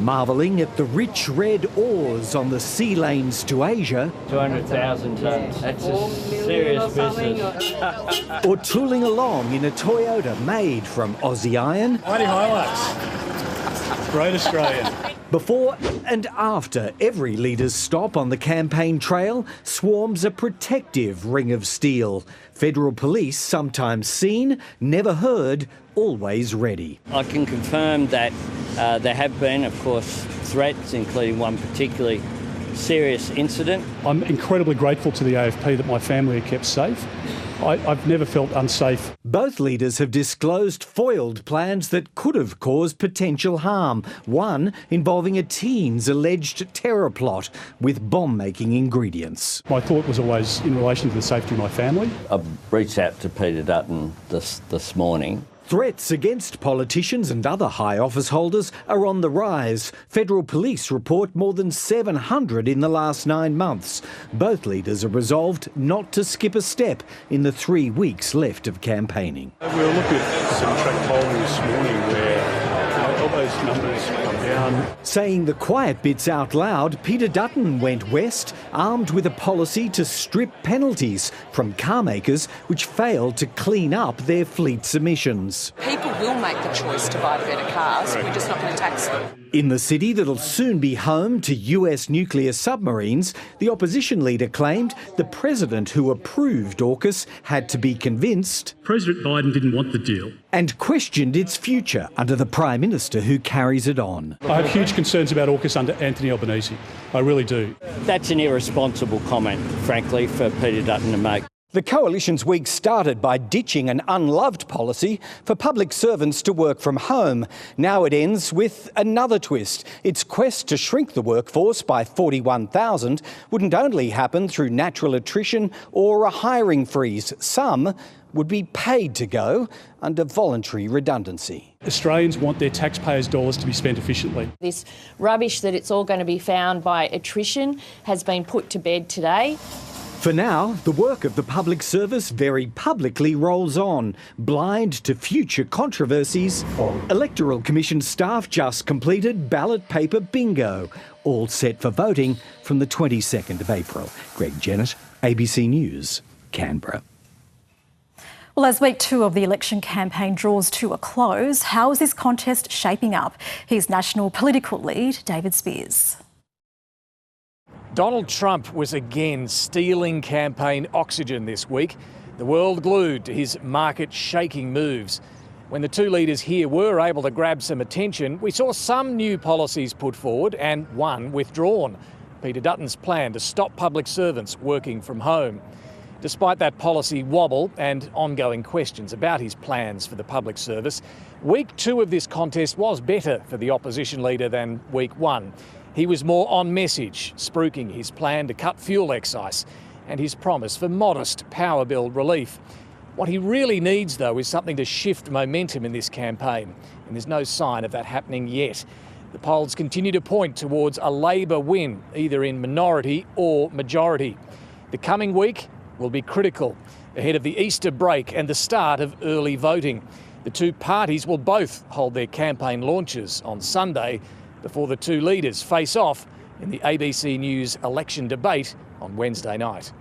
marvelling at the rich red ores on the sea lanes to Asia, 200,000 tonnes. That's a serious business. or tooling along in a Toyota made from Aussie iron. Mighty Hilux. Great Australian. Before and after every leader's stop on the campaign trail swarms a protective ring of steel. Federal police sometimes seen, never heard, always ready. I can confirm that there have been, of course, threats, including one particularly serious incident. I'm incredibly grateful to the AFP that my family are kept safe. I've never felt unsafe. Both leaders have disclosed foiled plans that could have caused potential harm. One involving a teen's alleged terror plot with bomb-making ingredients. My thought was always in relation to the safety of my family. I've reached out to Peter Dutton this morning. Threats against politicians and other high office holders are on the rise. Federal police report more than 700 in the last 9 months. Both leaders are resolved not to skip a step in the 3 weeks left of campaigning. We were looking at some track polling this morning where all those numbers come down. Saying the quiet bits out loud, Peter Dutton went west, armed with a policy to strip penalties from car makers which failed to clean up their fleet's emissions. People will make the choice to buy the better cars, we're just not going to tax them. In the city that'll soon be home to US nuclear submarines, the opposition leader claimed the president who approved AUKUS had to be convinced. President Biden didn't want the deal. And questioned its future under the Prime Minister who carries it on. I have huge concerns about AUKUS under Anthony Albanese. I really do. That's an irresponsible comment, frankly, for Peter Dutton to make. The Coalition's week started by ditching an unloved policy for public servants to work from home. Now it ends with another twist. Its quest to shrink the workforce by 41,000 wouldn't only happen through natural attrition or a hiring freeze. Some would be paid to go under voluntary redundancy. Australians want their taxpayers' dollars to be spent efficiently. This rubbish that it's all going to be found by attrition has been put to bed today. For now, the work of the public service very publicly rolls on, blind to future controversies. Electoral Commission staff just completed ballot paper bingo, all set for voting from the 22nd of April. Greg Jennett, ABC News, Canberra. Well, as week 2 of the election campaign draws to a close, how is this contest shaping up? Here's national political lead David Spears. Donald Trump was again stealing campaign oxygen this week. The world glued to his market-shaking moves. When the two leaders here were able to grab some attention, we saw some new policies put forward and one withdrawn. Peter Dutton's plan to stop public servants working from home. Despite that policy wobble and ongoing questions about his plans for the public service, week 2 of this contest was better for the opposition leader than week 1. He was more on message, spruiking his plan to cut fuel excise and his promise for modest power bill relief. What he really needs, though, is something to shift momentum in this campaign, and there's no sign of that happening yet. The polls continue to point towards a Labor win, either in minority or majority. The coming week will be critical, ahead of the Easter break and the start of early voting. The two parties will both hold their campaign launches on Sunday, before the two leaders face off in the ABC News election debate on Wednesday night.